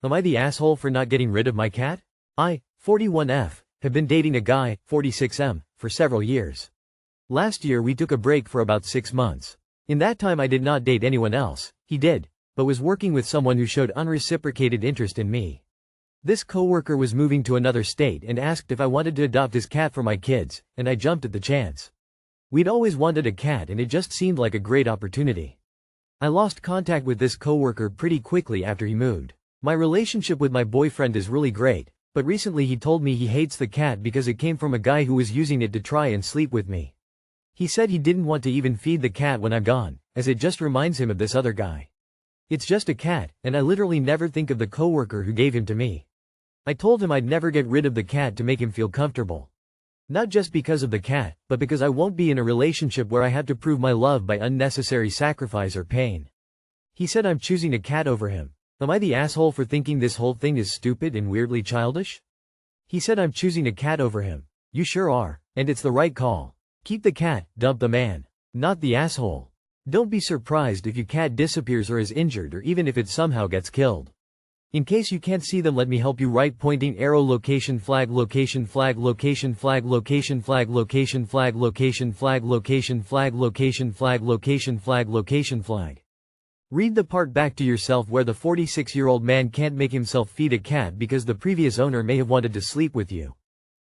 Am I the asshole for not getting rid of my cat? I, 41F, have been dating a guy, 46M, for several years. Last year we took a break for about 6 months. In that time I did not date anyone else, he did, but was working with someone who showed unreciprocated interest in me. This coworker was moving to another state and asked if I wanted to adopt his cat for my kids, and I jumped at the chance. We'd always wanted a cat and it just seemed like a great opportunity. I lost contact with this coworker pretty quickly after he moved. My relationship with my boyfriend is really great, but recently he told me he hates the cat because it came from a guy who was using it to try and sleep with me. He said he didn't want to even feed the cat when I'm gone, as it just reminds him of this other guy. It's just a cat, and I literally never think of the coworker who gave him to me. I told him I'd never get rid of the cat to make him feel comfortable. Not just because of the cat, but because I won't be in a relationship where I have to prove my love by unnecessary sacrifice or pain. He said I'm choosing a cat over him. Am I the asshole for thinking this whole thing is stupid and weirdly childish? He said I'm choosing a cat over him. You sure are, and it's the right call. Keep the cat, dump the man. Not the asshole. Don't be surprised if your cat disappears or is injured or even if it somehow gets killed. In case you can't see them, let me help you write pointing arrow location flag location flag location flag location flag location flag location flag location flag location flag location flag location flag. Read the part back to yourself where the 46-year-old man can't make himself feed a cat because the previous owner may have wanted to sleep with you.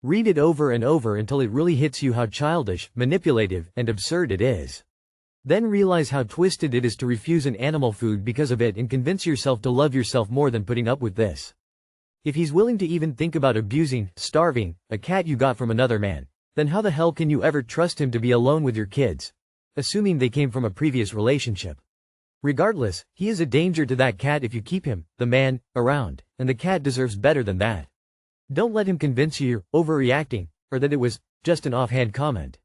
Read it over and over until it really hits you how childish, manipulative, and absurd it is. Then realize how twisted it is to refuse an animal food because of it and convince yourself to love yourself more than putting up with this. If he's willing to even think about abusing, starving, a cat you got from another man, then how the hell can you ever trust him to be alone with your kids? Assuming they came from a previous relationship. Regardless, he is a danger to that cat if you keep him, the man, around, and the cat deserves better than that. Don't let him convince you you're overreacting, or that it was just an offhand comment.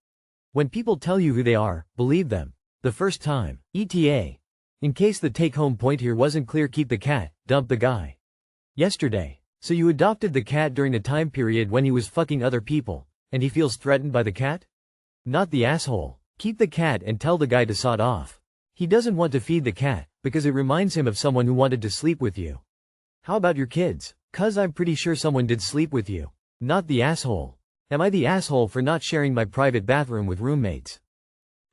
When people tell you who they are, believe them. The first time. ETA. In case the take-home point here wasn't clear, keep the cat, dump the guy. Yesterday. So you adopted the cat during a time period when he was fucking other people, and he feels threatened by the cat? Not the asshole. Keep the cat and tell the guy to sod off. He doesn't want to feed the cat, because it reminds him of someone who wanted to sleep with you. How about your kids? 'Cause I'm pretty sure someone did sleep with you. Not the asshole. Am I the asshole for not sharing my private bathroom with roommates?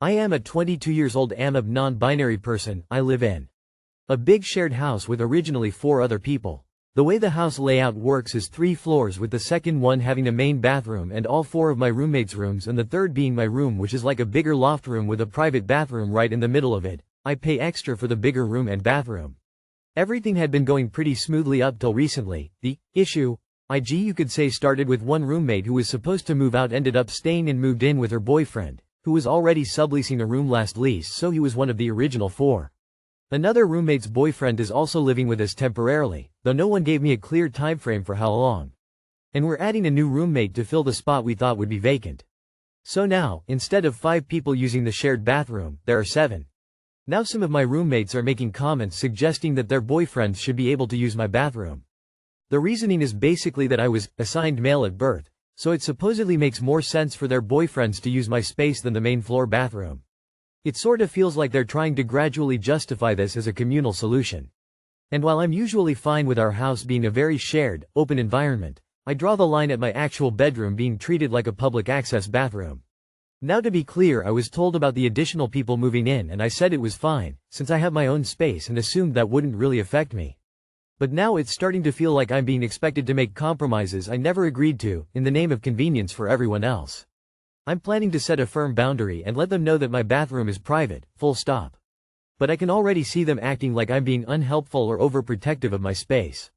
I am a 22 years old AMAB non-binary person. I live in a big shared house with originally 4 other people. The way the house layout works is 3 floors, with the second one having a main bathroom and all 4 of my roommates' rooms, and the third being my room, which is like a bigger loft room with a private bathroom right in the middle of it. I pay extra for the bigger room and bathroom. Everything had been going pretty smoothly up till recently. The issue, you could say, started with one roommate who was supposed to move out ended up staying and moved in with her boyfriend, who was already subleasing a room last lease, so he was one of the original 4. Another roommate's boyfriend is also living with us temporarily, though no one gave me a clear timeframe for how long. And we're adding a new roommate to fill the spot we thought would be vacant. So now, instead of 5 people using the shared bathroom, there are 7. Now some of my roommates are making comments suggesting that their boyfriends should be able to use my bathroom. The reasoning is basically that I was assigned male at birth, so it supposedly makes more sense for their boyfriends to use my space than the main floor bathroom. It sort of feels like they're trying to gradually justify this as a communal solution. And while I'm usually fine with our house being a very shared, open environment, I draw the line at my actual bedroom being treated like a public access bathroom. Now, to be clear, I was told about the additional people moving in and I said it was fine, since I have my own space, and assumed that wouldn't really affect me. But now it's starting to feel like I'm being expected to make compromises I never agreed to, in the name of convenience for everyone else. I'm planning to set a firm boundary and let them know that my bathroom is private, full stop. But I can already see them acting like I'm being unhelpful or overprotective of my space.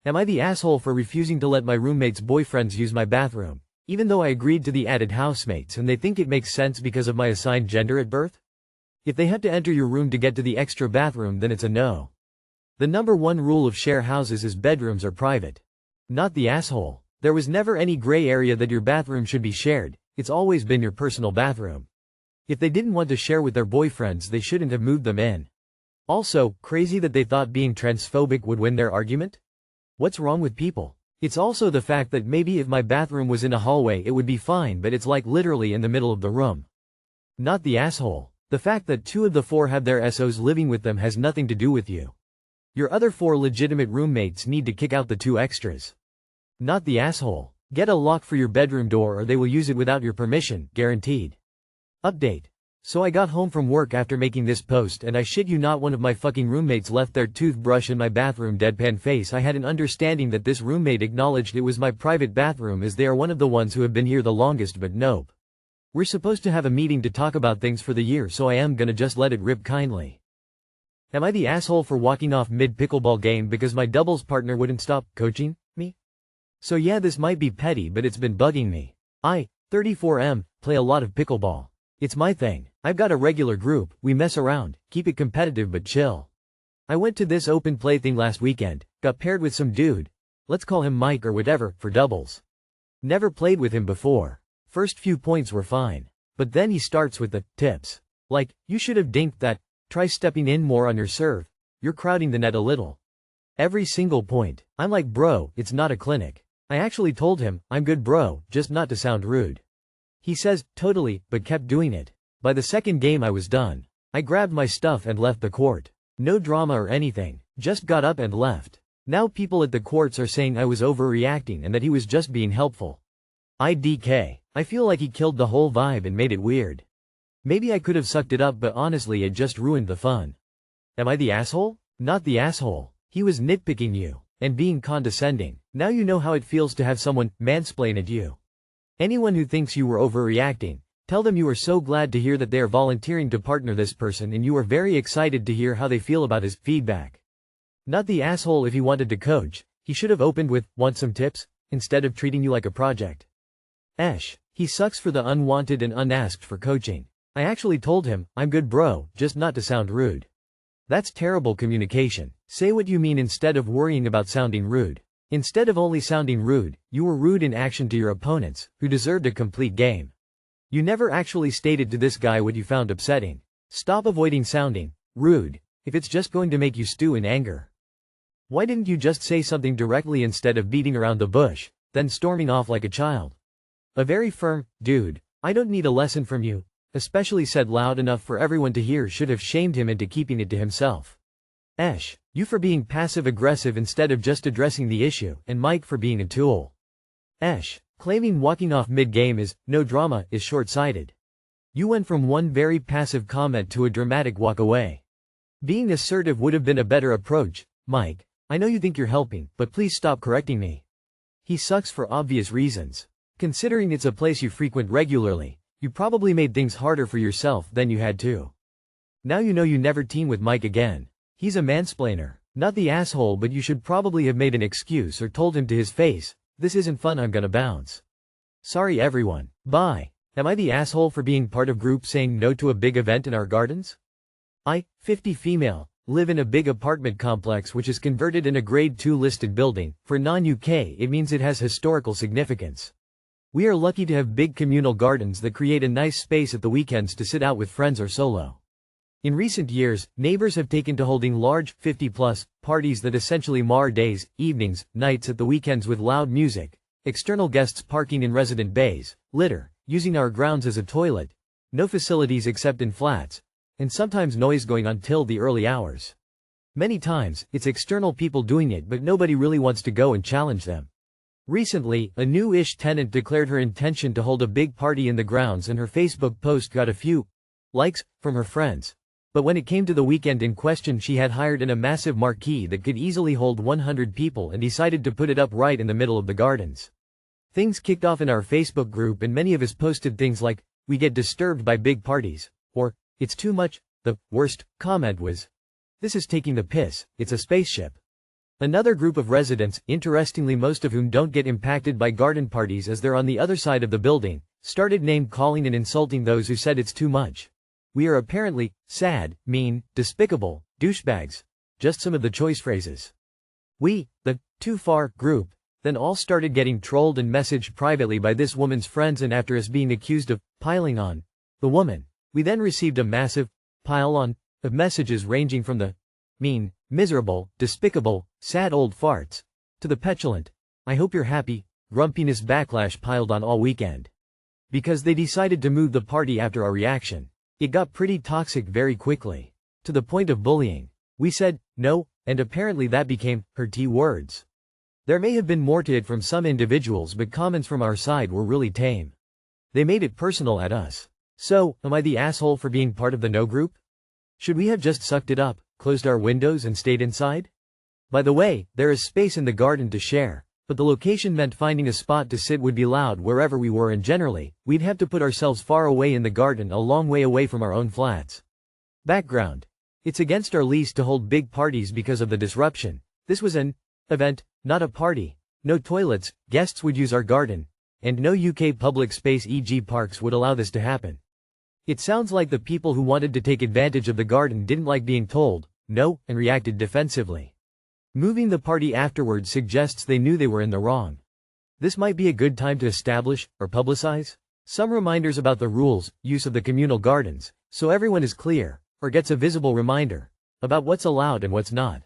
Am I the asshole for refusing to let my roommates' boyfriends use my bathroom, even though I agreed to the added housemates and they think it makes sense because of my assigned gender at birth? If they have to enter your room to get to the extra bathroom, then it's a no. The number 1 rule of share houses is bedrooms are private. Not the asshole. There was never any gray area that your bathroom should be shared. It's always been your personal bathroom. If they didn't want to share with their boyfriends, they shouldn't have moved them in. Also, crazy that they thought being transphobic would win their argument? What's wrong with people? It's also the fact that maybe if my bathroom was in a hallway it would be fine, but it's like literally in the middle of the room. Not the asshole. The fact that 2 of the 4 have their SOs living with them has nothing to do with you. Your other 4 legitimate roommates need to kick out the 2 extras. Not the asshole. Get a lock for your bedroom door or they will use it without your permission, guaranteed. Update. So I got home from work after making this post and I shit you not one of my fucking roommates left their toothbrush in my bathroom. Deadpan face. I had an understanding that this roommate acknowledged it was my private bathroom as they are one of the ones who have been here the longest, but nope. We're supposed to have a meeting to talk about things for the year, so I am gonna just let it rip kindly. Am I the asshole for walking off mid-pickleball game because my doubles partner wouldn't stop coaching me? So yeah, this might be petty but it's been bugging me. I, 34M, play a lot of pickleball. It's my thing. I've got a regular group, we mess around, keep it competitive but chill. I went to this open play thing last weekend, got paired with some dude, let's call him Mike or whatever, for doubles. Never played with him before. First few points were fine. But then he starts with the tips. Like, you should have dinked that, try stepping in more on your serve, you're crowding the net a little. Every single point. I'm like, bro, it's not a clinic. I actually told him, I'm good bro, just not to sound rude. He says, totally, but kept doing it. By the second game I was done. I grabbed my stuff and left the court. No drama or anything, just got up and left. Now people at the courts are saying I was overreacting and that he was just being helpful. IDK. I feel like he killed the whole vibe and made it weird. Maybe I could have sucked it up but honestly it just ruined the fun. Am I the asshole? Not the asshole. He was nitpicking you and being condescending. Now you know how it feels to have someone mansplain at you. Anyone who thinks you were overreacting, tell them you are so glad to hear that they are volunteering to partner this person and you are very excited to hear how they feel about his feedback. Not the asshole. If he wanted to coach, he should have opened with, want some tips, instead of treating you like a project. Esh. He sucks for the unwanted and unasked for coaching. I actually told him, I'm good bro, just not to sound rude. That's terrible communication. Say what you mean instead of worrying about sounding rude. Instead of only sounding rude, you were rude in action to your opponents, who deserved a complete game. You never actually stated to this guy what you found upsetting. Stop avoiding sounding rude, if it's just going to make you stew in anger. Why didn't you just say something directly instead of beating around the bush, then storming off like a child? A very firm, dude, I don't need a lesson from you, especially said loud enough for everyone to hear, should have shamed him into keeping it to himself. Esh. You for being passive-aggressive instead of just addressing the issue, and Mike for being a tool. Esh. Claiming walking off mid-game is no drama is short-sighted. You went from one very passive comment to a dramatic walk away. Being assertive would have been a better approach. Mike, I know you think you're helping, but please stop correcting me. He sucks for obvious reasons. Considering it's a place you frequent regularly, you probably made things harder for yourself than you had to. Now you know you never team with Mike again. He's a mansplainer. Not the asshole, but you should probably have made an excuse or told him to his face, this isn't fun, I'm gonna bounce. Sorry everyone. Bye. Am I the asshole for being part of group saying no to a big event in our gardens? I, 50 female, live in a big apartment complex which is converted in a grade 2 listed building. For non-UK it means it has historical significance. We are lucky to have big communal gardens that create a nice space at the weekends to sit out with friends or solo. In recent years, neighbors have taken to holding large, 50-plus, parties that essentially mar days, evenings, nights at the weekends with loud music, external guests parking in resident bays, litter, using our grounds as a toilet, no facilities except in flats, and sometimes noise going on till the early hours. Many times, it's external people doing it but nobody really wants to go and challenge them. Recently, a new-ish tenant declared her intention to hold a big party in the grounds and her Facebook post got a few likes from her friends. But when it came to the weekend in question, she had hired a massive marquee that could easily hold 100 people and decided to put it up right in the middle of the gardens. Things kicked off in our Facebook group and many of us posted things like, we get disturbed by big parties, or, it's too much. The worst comment was, this is taking the piss, it's a spaceship. Another group of residents, interestingly most of whom don't get impacted by garden parties as they're on the other side of the building, started name-calling and insulting those who said it's too much. We are apparently sad, mean, despicable, douchebags. Just some of the choice phrases. We, the too far group, then all started getting trolled and messaged privately by this woman's friends, and after us being accused of piling on the woman, we then received a massive pile on of messages ranging from the mean, miserable, despicable, sad old farts, to the petulant, I hope you're happy, grumpiness backlash piled on all weekend. Because they decided to move the party after our reaction. It got pretty toxic very quickly. To the point of bullying. We said, no, And apparently that became her T words. There may have been more to it from some individuals, but comments from our side were really tame. They made it personal at us. So, am I the asshole for being part of the no group? Should we have just sucked it up, closed our windows and stayed inside? By the way, there is space in the garden to share, but the location meant finding a spot to sit would be loud wherever we were, and generally, we'd have to put ourselves far away in the garden, a long way away from our own flats. Background. It's against our lease to hold big parties because of the disruption. This was an event, not a party. No toilets, guests would use our garden, and no UK public space, e.g. parks, would allow this to happen. It sounds like the people who wanted to take advantage of the garden didn't like being told no and reacted defensively. Moving the party afterwards suggests they knew they were in the wrong. This might be a good time to establish, or publicize, some reminders about the rules, use of the communal gardens, so everyone is clear, or gets a visible reminder, about what's allowed and what's not.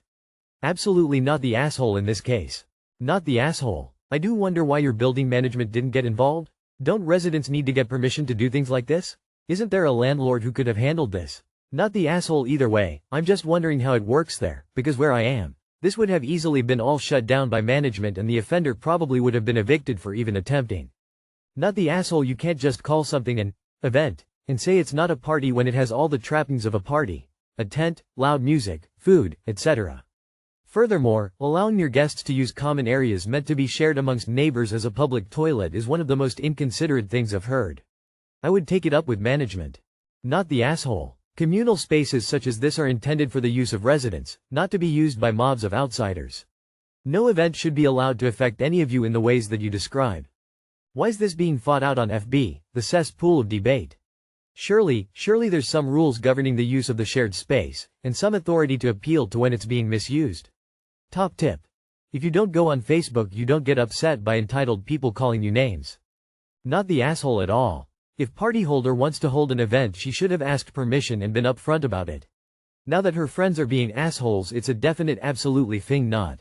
Absolutely not the asshole in this case. Not the asshole. I do wonder why your building management didn't get involved? Don't residents need to get permission to do things like this? Isn't there a landlord who could have handled this? Not the asshole either way. I'm just wondering how it works there, because where I am, this would have easily been all shut down by management and the offender probably would have been evicted for even attempting. Not the asshole. You can't just call something an event and say it's not a party when it has all the trappings of a party: a tent, loud music, food, etc. Furthermore, allowing your guests to use common areas meant to be shared amongst neighbors as a public toilet is one of the most inconsiderate things I've heard. I would take it up with management. Not the asshole. Communal spaces such as this are intended for the use of residents, not to be used by mobs of outsiders. No event should be allowed to affect any of you in the ways that you describe. Why is this being fought out on FB, the cesspool of debate? Surely there's some rules governing the use of the shared space, and some authority to appeal to when it's being misused. Top tip. If you don't go on Facebook, you don't get upset by entitled people calling you names. Not the asshole at all. If party holder wants to hold an event, she should have asked permission and been upfront about it. Now that her friends are being assholes, it's a definite absolutely thing not.